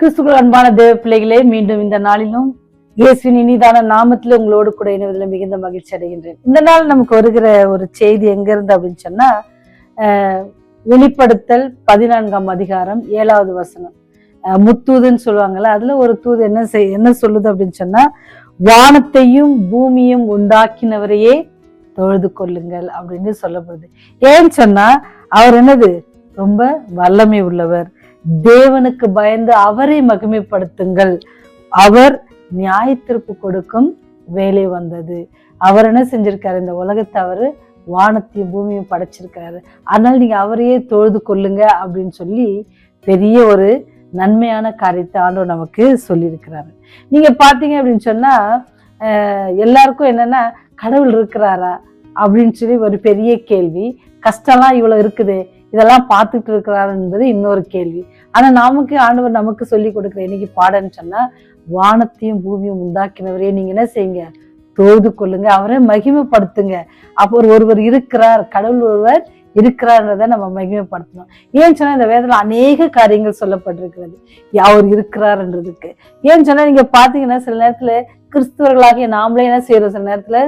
கிறிஸ்துவுக்குள் அன்பான தேவ பிள்ளைகளே, மீண்டும் இந்த நாளிலும் இயேசுவின் இனிதான நாமத்துல உங்களோடு கூட இணைவதில் மிகுந்த மகிழ்ச்சி அடைகின்றேன். இந்த நாள் நமக்கு வருகிற ஒரு செய்தி எங்க இருந்து அப்படின்னு சொன்னா, வெளிப்படுத்தல் 14ஆம் அதிகாரம் 7வது வசனம். முத்தூதுன்னு சொல்லுவாங்கல்ல, அதுல ஒரு தூது என்ன சொல்லுது அப்படின்னு சொன்னா, வானத்தையும் பூமியும் உண்டாக்கினவரையே தொழுது கொள்ளுங்கள் அப்படின்னு சொல்லப்படுது. ஏன்னு சொன்னா, அவர் என்னது ரொம்ப வல்லமை உள்ளவர். தேவனுக்கு பயந்து அவரை மகிமைப்படுத்துங்கள். அவர் நியாய தீர்ப்பு கொடுக்கும் வேலை வந்தது. அவர் என்ன செஞ்சிருக்காரு, இந்த உலகத்தை அவரு வானத்தையும் பூமியும் படைச்சிருக்காரு. அதனால நீங்க அவரையே தொழுது கொள்ளுங்க அப்படின்னு சொல்லி பெரிய ஒரு நன்மையான காரியத்தை ஆண்டவர் நமக்கு சொல்லியிருக்கிறாரு. நீங்க பாத்தீங்க அப்படின்னு சொன்னா, எல்லாருக்கும் என்னன்னா, கடவுள் இருக்கிறாரா அப்படின்னு சொல்லி ஒரு பெரிய கேள்வி. கஷ்டம்லாம் இவ்வளவு இருக்குது, இதெல்லாம் பார்த்துட்டு இருக்கிறாரு என்பது இன்னொரு கேள்வி. ஆனா நமக்கு ஆண்டவர் நமக்கு சொல்லி கொடுக்குற இன்னைக்கு பாடன்னு சொன்னா, வானத்தையும் பூமியும் உண்டாக்கினவரே நீங்க என்ன செய்யுங்க, தொழுது கொள்ளுங்க, அவரை மகிமைப்படுத்துங்க. அப்போ ஒருவர் இருக்கிறார், கடவுள் ஒருவர் இருக்கிறார்ன்றதை நம்ம மகிமைப்படுத்தணும். ஏன்னு சொன்னா, இந்த வேதத்துல அநேக காரியங்கள் சொல்லப்பட்டிருக்கிறது அவர் இருக்கிறார்ன்றதுக்கு. ஏன்னு சொன்னா, நீங்க பாத்தீங்கன்னா சில நேரத்துல கிறிஸ்தவர்களாகிய நாமளே என்ன செய்யறோம், சில நேரத்துல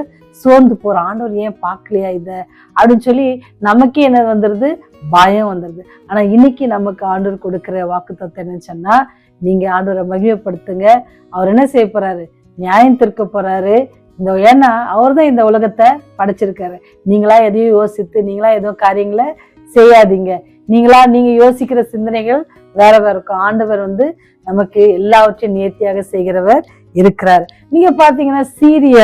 சோர்ந்து போறோம். ஆண்டவர் ஏன் பார்க்கலையா இத அப்படின்னு சொல்லி நமக்கே என்ன வந்துருது, பயம் வந்துருது. ஆனா இன்னைக்கு நமக்கு ஆண்டவர் கொடுக்கிற வாக்குத்தத்தம் என்னன்னு சொன்னா, நீங்க ஆண்டவரை மகிமைப்படுத்துங்க. அவர் என்ன செய்ய போறாரு, நியாயம் தீர்க்க போறாரு. ஏன்னா அவர் தான் இந்த உலகத்தை படைச்சிருக்காரு. நீங்களா எதையும் யோசித்து நீங்களா எதுவும் காரியங்களை செய்யாதீங்க. நீங்க யோசிக்கிற சிந்தனைகள் வேற வேற இருக்கும். ஆண்டவர் நமக்கு எல்லாவற்றையும் நேர்த்தியாக செய்கிறவர் இருக்கிறார். நீங்க பாத்தீங்கன்னா, சீரிய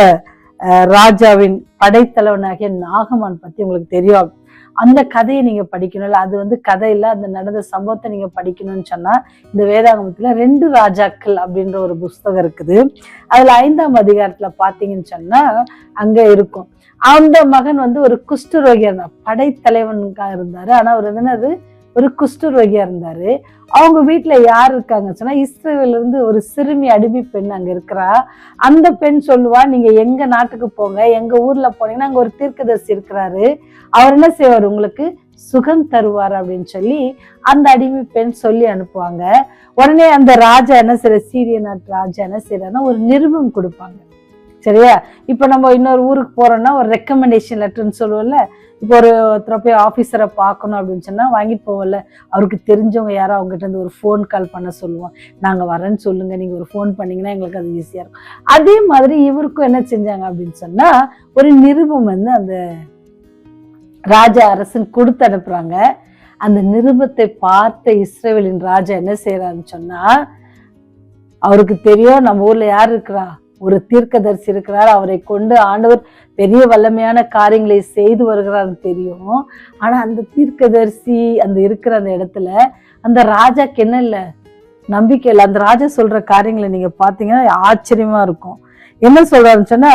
ராஜாவின் படைத்தலைவனாகிய நாகமான் பத்தி உங்களுக்கு தெரியும். அந்த கதையை நீங்க படிக்கணும். அது கதை இல்ல, அந்த நடந்த சம்பவத்தை நீங்க படிக்கணும்னு சொன்னா, இந்த வேதாகமத்துல 2 ராஜாக்கள் அப்படின்ற ஒரு புஸ்தகம் இருக்குது. அதுல 5ஆம் அதிகாரத்துல பாத்தீங்கன்னு சொன்னா அங்க இருக்கும். அந்த மகன் ஒரு குஷ்டரோகியா இருந்தார். படைத்தலைவனுக்கா இருந்தாரு. ஆனா அவர் ஒரு குஷ்டரோகியா இருந்தாரு. அவங்க வீட்டுல யார் இருக்காங்கன்னு சொன்னா, இஸ்ரவேல்ல இருந்து ஒரு சிறுமி அடிமை பெண் அங்க இருக்கிறா. அந்த பெண் சொல்லுவா, நீங்க எங்க நாட்டுக்கு போங்க, எங்க ஊர்ல போனீங்கன்னா அங்க ஒரு தீர்க்கதரிசி இருக்கிறாரு, அவர் என்ன செய்வார், உங்களுக்கு சுகம் தருவார் அப்படின்னு சொல்லி அந்த அடிமை பெண் சொல்லி அனுப்புவாங்க. உடனே அந்த ராஜா என்ன செய்யற, சீரிய நாட்டு ராஜா என்ன செய்யறாருன்னா, ஒரு நிருபம் கொடுப்பாங்க. சரியா? இப்ப நம்ம இன்னொரு ஊருக்கு போறோம்னா ஒரு ரெக்கமெண்டேஷன் லெட்டர்ன்னு சொல்லுவோம்ல. இப்போ ஒருத்தர போய் ஆபீசரை பார்க்கணும் அப்படின்னு சொன்னா வாங்கிட்டு போவோம்ல, அவருக்கு தெரிஞ்சவங்க யாரோ அவங்ககிட்ட இருந்து ஒரு ஃபோன் கால் பண்ண சொல்லுவோம். நாங்க வரேன்னு சொல்லுங்க, நீங்க ஒரு ஃபோன் பண்ணீங்கன்னா எங்களுக்கு அது ஈஸியா இருக்கும். அதே மாதிரி இவருக்கும் என்ன செஞ்சாங்க அப்படின்னு சொன்னா, ஒரு நிருபம் அந்த ராஜா அரசன் கொடுத்து அனுப்புறாங்க. அந்த நிருபத்தை பார்த்த இஸ்ரவேலின் ராஜா என்ன செய்யறாருன்னு சொன்னா, அவருக்கு தெரியும் நம்ம ஊர்ல யார் இருக்கிறா, ஒரு தீர்க்கதரிசி இருக்கிறார், அவரை கொண்டு ஆண்டவர் பெரிய வல்லமையான காரியங்களை செய்து வருகிறார்னு தெரியும். ஆனா அந்த தீர்க்கதரிசி இருக்கிற அந்த இடத்துல அந்த ராஜாக்கு என்ன இல்ல, நம்பிக்கை இல்லை. அந்த ராஜா சொல்ற காரியங்களை நீங்க பாத்தீங்கன்னா ஆச்சரியமா இருக்கும். என்ன சொல்றாருன்னு சொன்னா,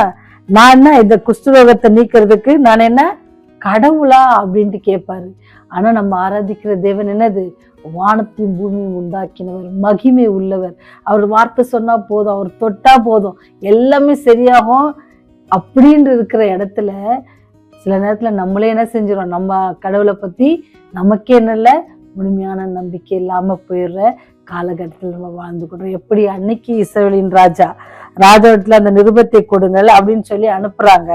நான் என்ன இந்த குஷ்டரோகத்தை நீக்கிறதுக்கு நான் என்ன கடவுளா அப்படின்ட்டு கேட்பாரு. ஆனா நம்ம ஆராதிக்கிற தேவன் என்னது, வானத்தையும் பூமியும் உண்டாக்கினவர், மகிமை உள்ளவர். அவர் வார்த்தை சொன்னா போதும், அவர் தொட்டா போதும், எல்லாமே சரியாகும் அப்படின்னு இருக்கிற இடத்துல சில நேரத்துல நம்மளே என்ன செஞ்சிடும், நம்ம கடவுளை பத்தி நமக்கே என்னல்ல முழுமையான நம்பிக்கை இல்லாம போயிடுற காலகட்டத்தில் நம்ம வாழ்ந்து கொள்றோம். எப்படி அன்னைக்கு இஸ்ரவேலின் ராஜாவிடத்துல அந்த நிருபத்தை கொடுங்கள் அப்படின்னு சொல்லி அனுப்புறாங்க.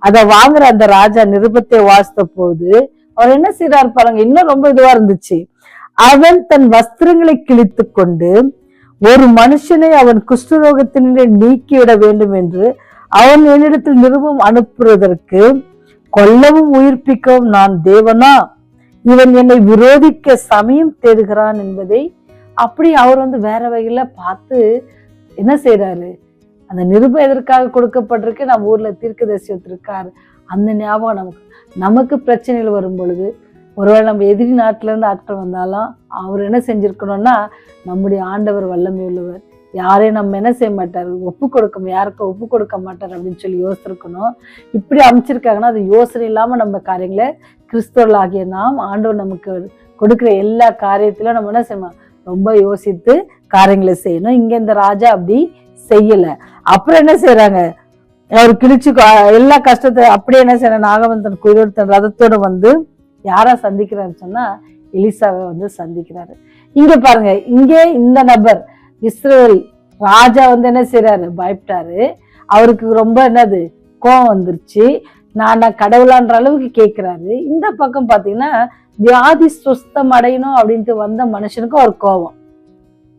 அதை வாங்குற அந்த ராஜா நிருபத்தை வாசித்த போது அவர் என்ன செய்யறாரு பாருங்க, இன்னும் ரொம்ப இதுவா இருந்துச்சு. அவன் தன் வஸ்திரங்களை கிழித்து கொண்டு ஒரு மனுஷனை அவன் குஷ்டரோகத்தினரை நீக்கிவிட வேண்டும் என்று அவன் என்னிடத்தில் நிருபம் அனுப்புவதற்கு கொல்லவும் உயிர்ப்பிக்கவும் நான் தேவனா, இவன் என்னை விரோதிக்க சமயம் தேடுகிறான் என்பதை அப்படி அவர் வேற வகையில பார்த்து என்ன செய்யறாரு, அந்த நிருபம் எதற்காக கொடுக்கப்பட்டிருக்கு, நம்ம ஊர்ல தீர்க்கதரிசி இருக்காரு, அந்த ஞாபகம் நமக்கு பிரச்சனைகள் வரும் பொழுது, ஒருவேளை நம்ம எதிரி நாட்டுல இருந்து ஆட்கள் வந்தாலும் அவர் என்ன செஞ்சிருக்கணும்னா, நம்முடைய ஆண்டவர் வல்லமை உள்ளவர், யாரையும் நம்ம என்ன செய்ய மாட்டார், யாருக்கும் ஒப்பு கொடுக்க மாட்டார் அப்படின்னு சொல்லி யோசிச்சிருக்கணும். இப்படி அமைச்சிருக்காங்கன்னா அது யோசனை இல்லாம நம்ம காரியங்களை கிறிஸ்தவர்களாகிய நாம் ஆண்டவர் நமக்கு கொடுக்குற எல்லா காரியத்திலும் நம்ம என்ன செய்யணும், ரொம்ப யோசித்து காரியங்களை செய்யணும். இங்க இந்த ராஜா அப்படி செய்யல. அப்புறம் என்ன செய்யறாங்க, அவர் கிழிச்சு எல்லா கஷ்டத்தை அப்படியே என்ன செய்யற, நாகவந்தன் குயிலோடு தன் ரதத்தோடு யாரா சந்திக்கிறாரு சொன்னா, எலிசாவை சந்திக்கிறாரு. இங்க பாருங்க, இங்கே இந்த நபர் இஸ்ரவேல் ராஜா வந்து என்ன செய்யறாரு, பயப்பட்டாரு. அவருக்கு ரொம்ப என்னது கோவம் வந்துருச்சு. நான் கடவுளான்ற அளவுக்கு கேட்கிறாரு. இந்த பக்கம் பாத்தீங்கன்னா வியாதி சுஸ்தம் அடையணும் அப்படின்ட்டு வந்த மனுஷனுக்கு ஒரு கோபம்.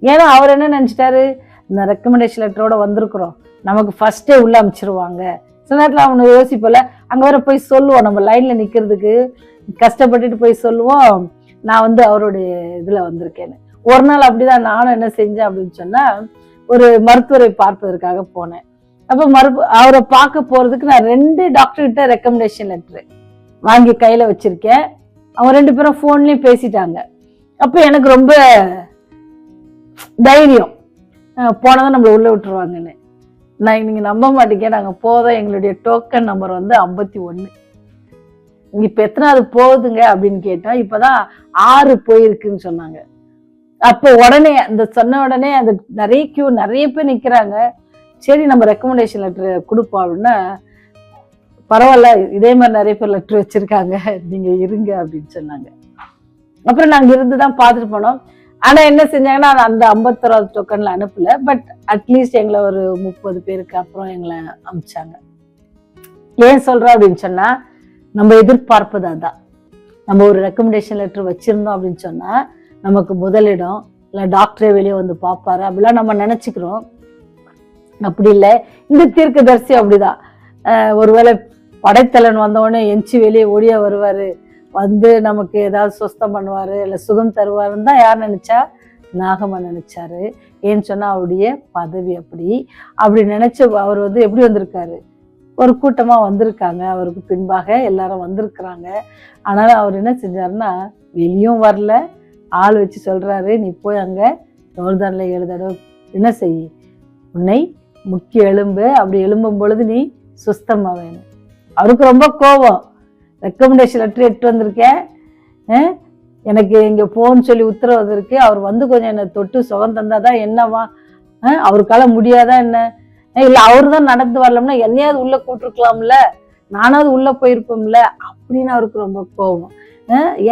ஏன்னா அவர் என்ன நினைச்சிட்டாரு, இந்த ரெக்கமெண்டேஷன் லெட்டரோட வந்திருக்கிறோம், நமக்கு ஃபர்ஸ்டே உள்ள அமைச்சிருவாங்க. சில நேரத்தில் அவனை யோசிப்போல, அங்க வர போய் சொல்லுவோம், நம்ம லைன்ல நிக்கிறதுக்கு கஷ்டப்பட்டுட்டு போய் சொல்லுவோம், நான் வந்து அவருடைய இதுல வந்திருக்கேன்னு. ஒரு நாள் அப்படிதான் நானும் என்ன செஞ்சேன் அப்படின்னு சொன்னா, ஒரு மருத்துவரை பார்ப்பதற்காக போனேன். அப்ப அவரை பார்க்க போறதுக்கு நான் 2 டாக்டர் கிட்ட ரெக்கமெண்டேஷன் லெட்டர் வாங்கி கையில வச்சிருக்கேன். அவங்க 2 பேரும் போன்லயும் பேசிட்டாங்க. அப்ப எனக்கு ரொம்ப தைரியம், போனதான் நம்மள உள்ள விட்டுருவாங்கன்னு. நீங்க நம்ப மாட்டீங்க, நாங்க போதும், எங்களுடைய டோக்கன் நம்பர் வந்து 51. இப்ப எத்தனாவது போகுதுங்க அப்படின்னு கேட்டா, இப்பதான் 6 போயிருக்குன்னு சொன்னாங்க. அப்ப உடனே அந்த சொன்ன உடனே அந்த நிறைய கியூ, நிறைய பேர் நிக்கிறாங்க. சரி நம்ம ரெக்கமெண்டேஷன் லெட்டர் கொடுப்போம் அப்படின்னா, பரவாயில்ல இதே மாதிரி நிறைய பேர் லெட்டர் வச்சிருக்காங்க, நீங்க இருங்க அப்படின்னு சொன்னாங்க. அப்புறம் நாங்க இருந்துதான் பார்த்துட்டு போனோம். ஆனா என்ன செஞ்சாங்கன்னா, அந்த 51வது டோக்கன்ல அனுப்பல, பட் அட்லீஸ்ட் எங்களை ஒரு 30 பேருக்கு அப்புறம் எங்களை அனுப்பிச்சாங்க. ஏன் சொல்றோம் அப்படின்னு சொன்னா, நம்ம எதிர்பார்ப்பது அதான். நம்ம ஒரு ரெக்கமெண்டேஷன் லெட்டர் வச்சிருந்தோம் அப்படின்னு சொன்னா நமக்கு முதலிடம், இல்ல டாக்டரே வெளியே வந்து பார்ப்பாரு அப்படிலாம் நம்ம நினைச்சுக்கிறோம். அப்படி இல்லை. இந்த தீர்க்கதரிசி அப்படிதான். ஒருவேளை படைத்தலன் வந்தவொடனே எஞ்சி வெளியே ஓடியா வருவாரு, வந்து நமக்கு ஏதாவது சுஸ்தம் பண்ணுவாரு, இல்ல சுகம் தருவாருன்னு தான் யார் நினைச்சா, நாகம்மா நினைச்சாரு. ஏன்னு சொன்னா அவருடைய பதவி அப்படி நினைச்சு அவர் வந்து எப்படி வந்திருக்காரு, ஒரு கூட்டமா வந்திருக்காங்க, அவருக்கு பின்பாக எல்லாரும் வந்திருக்கிறாங்க. ஆனாலும் அவர் என்ன செஞ்சாருன்னா, வெளியும் வரல, ஆள் வச்சு சொல்றாரு, நீ போய் அங்க யோர்தான்ல 7 தடவை என்ன செய்ய, உன்னை முக்கிய எலும்பு, அப்படி எழும்பும் பொழுது நீ சுஸ்தமா வேணும். அவருக்கு ரொம்ப கோபம். ரெக்கமெண்டேஷன் லெட்டர் எடுத்து வந்திருக்கேன், எனக்கு இங்க போன்னு சொல்லி உத்தரவு வந்திருக்கு, அவர் வந்து கொஞ்சம் என்னை தொட்டு சுகம் தந்தாதான் என்னவா, அவருக்கால முடியாதா என்ன, இல்ல அவரு தான் நடந்து வரலாம்னா என்னையாவது உள்ள கூட்டிருக்கலாம்ல, நானாவது உள்ள போயிருப்போம்ல அப்படின்னு அவருக்கு ரொம்ப கோபம்.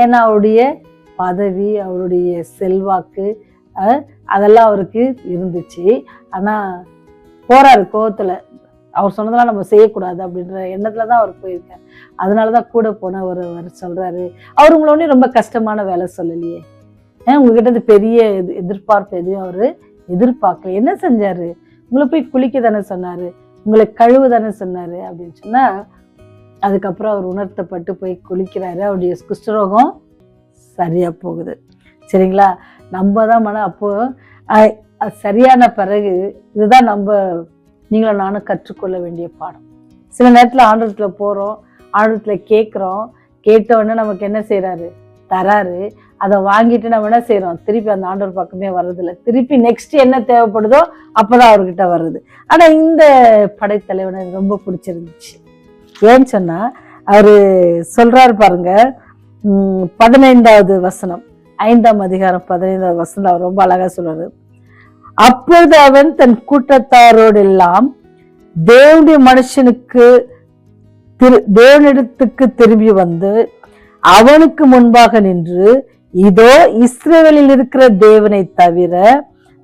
ஏன்னா அவருடைய பதவி, அவருடைய செல்வாக்கு, அதெல்லாம் அவருக்கு இருந்துச்சு. ஆனா போறாரு கோவத்துல, அவர் சொன்னதெல்லாம் நம்ம செய்யக்கூடாது அப்படின்ற எண்ணத்துலதான் அவர் போயிருக்காரு. அதனாலதான் கூட போன ஒரு சொல்றாரு, அவர் உங்களோட ரொம்ப கஷ்டமான வேலை சொல்லலையே, உங்ககிட்ட இருந்து பெரிய எதிர்பார்ப்பு எதையும் அவரு எதிர்பார்க்கல. என்ன செஞ்சாரு, உங்களை போய் குளிக்க தானே சொன்னாரு, உங்களை கழுவு தானே சொன்னாரு அப்படின்னு சொன்னா, அதுக்கப்புறம் அவர் உணர்த்தப்பட்டு போய் குளிக்கிறாரு. அவருடைய குஷ்டரோகம் சரியா போகுது. சரிங்களா, நம்ம தான் அப்போ சரியான பிறகு இதுதான் நம்ம நீங்களும் நானும் கற்றுக்கொள்ள வேண்டிய பாடம். சில நேரத்துல ஆண்டவரத்துல போறோம், ஆண்டவரத்துல கேட்கிறோம், கேட்ட உடனே நமக்கு என்ன செய்யறாரு, தராரு. அதை வாங்கிட்டு நம்ம என்ன செய்யறோம், திருப்பி அந்த ஆண்டவர் பக்கமே வர்றதில்லை. திருப்பி நெக்ஸ்ட் என்ன தேவைப்படுதோ அப்பதான் அவர்கிட்ட வர்றது. ஆனா இந்த படைத்தலைவனை ரொம்ப பிடிச்சிருந்துச்சு. ஏன்னு சொன்னா அவரு சொல்றாரு பாருங்க, 15வது வசனம், 5ஆம் அதிகாரம் 15வது வசனம் அவர் ரொம்ப அழகா சொல்றாரு. அப்பொழுது அவன் தன் கூட்டத்தாரோடு எல்லாம் தேவனுடைய மனுஷனுக்கு தேவனிடத்துக்கு திரும்பி வந்து அவனுக்கு முன்பாக நின்று, இதோ இஸ்ரவேலில் இருக்கிற தேவனை தவிர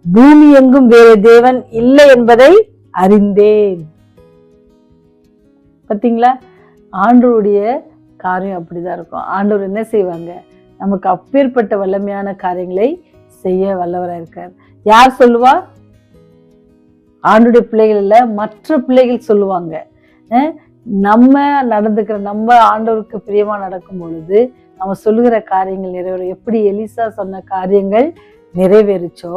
பூமி எங்கும் வேறு தேவன் இல்லை என்பதை அறிந்தேன். பாத்தீங்களா, ஆண்டவருடைய காரியம் அப்படிதான் இருக்கும். ஆண்டவர் என்ன செய்வாங்க, நமக்கு அப்பேற்பட்ட வல்லமையான காரியங்களை செய்ய வல்லவராக இருக்கார். யார் சொல்லுவா, ஆண்டவருடைய பிள்ளைகள் இல்ல, மற்ற பிள்ளைகள் சொல்லுவாங்க. நம்ம நடந்துக்கிற, நம்ம ஆண்டவருக்கு பிரியமா நடக்கும் பொழுது நம்ம சொல்லுகிற காரியங்கள் நிறைவேறும். எப்படி எலிசா சொன்ன காரியங்கள் நிறைவேறிச்சோ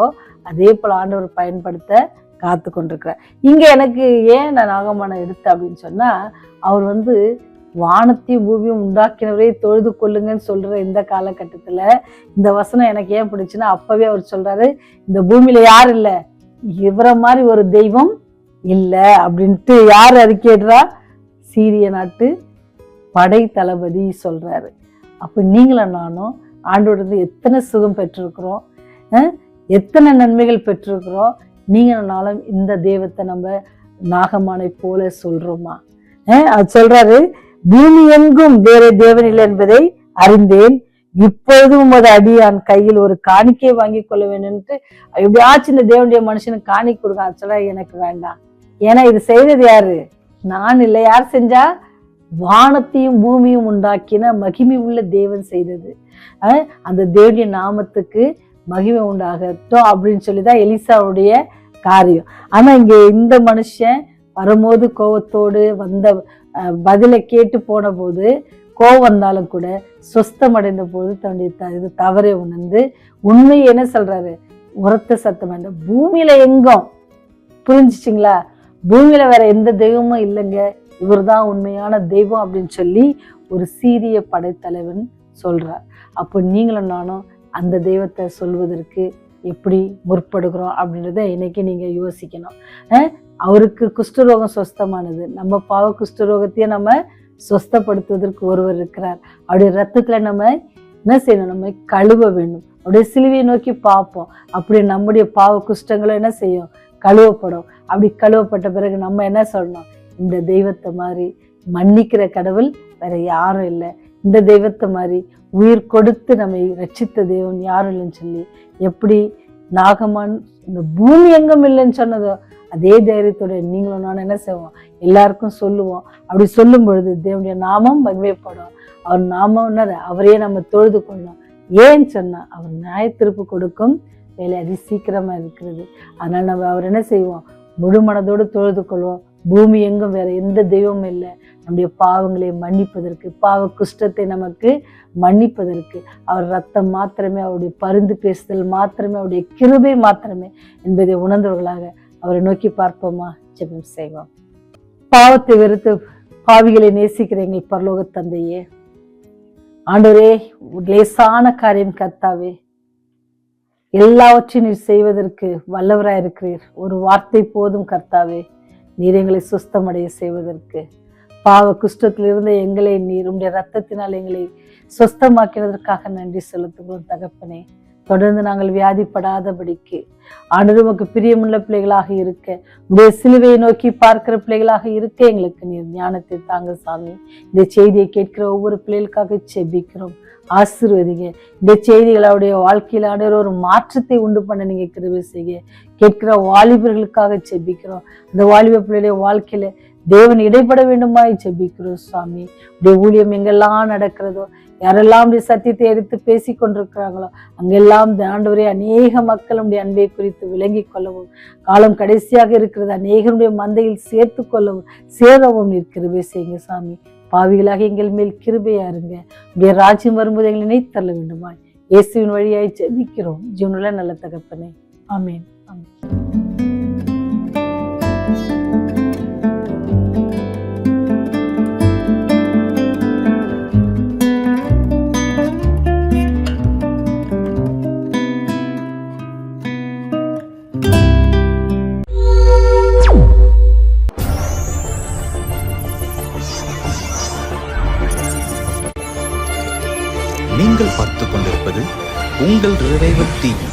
அதே போல ஆண்டவர் பயன்படுத்த காத்து கொண்டிருக்கிறார். இங்க எனக்கு ஏன் நான் நாகமான எடுத்தேன் அப்படின்னு சொன்னா, அவர் வந்து வானத்தையும் பூமியும் உண்டாக்கினவரே தொழுது கொள்ளுங்கன்னு சொல்ற இந்த காலகட்டத்துல இந்த வசனம் எனக்கு ஏன் பிடிச்சுன்னா, அப்பவே அவர் சொல்றாரு, இந்த பூமியில யார் இல்ல, இவரை மாதிரி ஒரு தெய்வம் இல்ல அப்படின்ட்டு யார் அறிக்கையிடுறா, சீரிய நாட்டு படை தளபதி சொல்றாரு. அப்ப நீங்களும் நானும் ஆண்டோட எத்தனை சுகம் பெற்றிருக்கிறோம், எத்தனை நன்மைகள் பெற்றிருக்கிறோம். நீங்களும் நாளும் இந்த தெய்வத்தை நம்ம நாகமானை போல சொல்றோமா? அது சொல்றாரு, பூமி எங்கும் வேற தேவன் இல்லை என்பதை அறிந்தேன், இப்பொழுதும் உமது அடியான் கையில் ஒரு காணிக்கை வாங்கி கொள்ள வேண்டும்ட்டு எப்படியாச்சும் இந்த தேவனுடைய மனுஷனுக்கு காணிக்கை கொடுக்க சொல்ல, எனக்கு வேண்டாம். ஏன்னா இது செய்தது யாரு? நான் இல்லை. யார் செஞ்சா? வானத்தையும் பூமியும் உண்டாக்கின மகிமை உள்ள தேவன் செய்தது. அந்த தேவனுடைய நாமத்துக்கு மகிமை உண்டாகட்டும் அப்படின்னு சொல்லிதான் எலிசாவுடைய காரியம். ஆனா இங்க இந்த மனுஷன் வரும்போது கோவத்தோடு வந்த, பதிலை கேட்டு போன போது கோவம் வந்தாலும் கூட சொஸ்தம் அடைந்த போது தன்னுடைய இது தவறை உணர்ந்து உண்மை என்ன சொல்றாரு? உரத்த சத்தம் வேண்டாம். பூமியில எங்கும், புரிஞ்சிச்சிங்களா? பூமியில வேற எந்த தெய்வமும் இல்லைங்க, இவர்தான் உண்மையான தெய்வம் அப்படின்னு சொல்லி ஒரு சீரிய படைத்தலைவன் சொல்றார். அப்போ நீங்களும் நானும் அந்த தெய்வத்தை சொல்வதற்கு எப்படி முற்படுகிறோம் அப்படின்றத இன்னைக்கு நீங்க யோசிக்கணும். அவருக்கு குஷ்டரோகம் சொஸ்தமானது, நம்ம பாவ குஷ்டரோகத்தையே நம்ம சொஸ்தப்படுத்துவதற்கு ஒருவர் இருக்கிறார். அவருடைய ரத்தத்துல நம்ம என்ன செய்யணும்? நம்ம கழுவ வேண்டும். அவருடைய சிலுவையை நோக்கி பார்ப்போம். அப்படி நம்முடைய பாவ குஷ்டங்களும் என்ன செய்யும்? கழுவப்படும். அப்படி கழுவப்பட்ட பிறகு நம்ம என்ன சொல்லணும்? இந்த தெய்வத்தை மாதிரி மன்னிக்கிற கடவுள் வேற யாரும் இல்லை, இந்த தெய்வத்தை மாதிரி உயிர் கொடுத்து நம்மை ரட்சித்த தெய்வம் யாரும் இல்லைன்னு சொல்லி எப்படி நாகமான் இந்த பூமி எங்கும் இல்லைன்னு சொன்னதோ அதே தைரியத்தோட நீங்களும் நான் என்ன செய்வோம்? எல்லாருக்கும் சொல்லுவோம். அப்படி சொல்லும் பொழுது தேவனுடைய நாமம் மகிமைப்படும். அவர் நாமம் அவரையே நம்ம தொழுது கொள்ளணும். ஏன்னு சொன்னா அவர் நியாய தீர்ப்பு கொடுக்கும் வேலை அதி சீக்கிரமா இருக்கிறது. அதனால நம்ம அவர் என்ன செய்வோம்? முழு மனதோடு தொழுது கொள்வோம். பூமி எங்கும் வேற எந்த தெய்வமும் இல்லை. நம்முடைய பாவங்களை மன்னிப்பதற்கு, பாவ குஷ்டத்தை நமக்கு மன்னிப்பதற்கு அவர் ரத்தம் மாத்திரமே, அவருடைய பரிந்து பேசுதல் மாத்திரமே, அவருடைய கிருபை மாத்திரமே என்பதை உணர்ந்தவர்களாக அவரை நோக்கி பார்ப்போமா? ஜெபம் செய்வோம். பாவத்தை வெறுத்து பாவிகளை நேசிக்கிற எங்கள் பரலோக தந்தையே, ஆண்டவரே, லேசான காரியம் கர்த்தாவே, எல்லாவற்றையும் நீர் செய்வதற்கு வல்லவராயிருக்கிறீர். ஒரு வார்த்தை போதும் கர்த்தாவே, நீர் எங்களை சுஸ்தமடைய செய்வதற்கு. பாவ குஷ்டத்திலிருந்து எங்களை நீர் உடைய ரத்தத்தினால் எங்களை சுஸ்தமாக்கினதற்காக நன்றி செலுத்துகிறோம் தகப்பனே. தொடர்ந்து நாங்கள் வியாதிப்படாதபடிக்கு ஆண்டவர் உமக்கு பிரியமுள்ள பிள்ளைகளாக இருக்க, உடைய சிலுவையை நோக்கி பார்க்கிற பிள்ளைகளாக இருக்க எங்களுக்கு நீர் ஞானத்தை தாங்க சாமி. இந்த செய்தியை கேட்கிற ஒவ்வொரு பிள்ளைகளுக்காக செபிக்கிறோம். ஆசீர்வதிங்க. இந்த செய்திகள் அவருடைய வாழ்க்கையில ஆண்டவர் ஒரு மாற்றத்தை உண்டு பண்ண நீங்க கிருபை செய்ய. கேட்கிற வாலிபர்களுக்காக செபிக்கிறோம். அந்த வாலிப பிள்ளைகளுடைய வாழ்க்கையில தேவன் இடைப்பட வேண்டுமாய் ஜெபிக்கிறோம் சுவாமி. உடைய ஊழியம் எங்கெல்லாம் நடக்கிறதோ, யாரெல்லாம் சத்தியத்தை எடுத்து பேசி கொண்டிருக்கிறாங்களோ அங்கெல்லாம் ஆண்டவரே அநேக மக்கள் உடைய அன்பை குறித்து விளங்கி கொள்ளவும், காலம் கடைசியாக இருக்கிறது அநேகருடைய மந்தையில் சேர்த்து கொள்ளவும் சேரவும் நீர் கிருபை செய்யுங்க சாமி. பாவிகளாக எங்கள் மேல் கிருபையா இருங்க. உடைய ராஜ்யம் வரும்போது எங்களை நினைத்தள்ள வேண்டுமாய் இயேசுவின் வழியாய் ஜெபிக்கிறோம் ஜீவனுள்ள நல்ல தகப்பனே. ஆமேன். நீங்கள் பார்த்துக் கொண்டிருப்பது உங்கள் ரிவைவல் டிவி.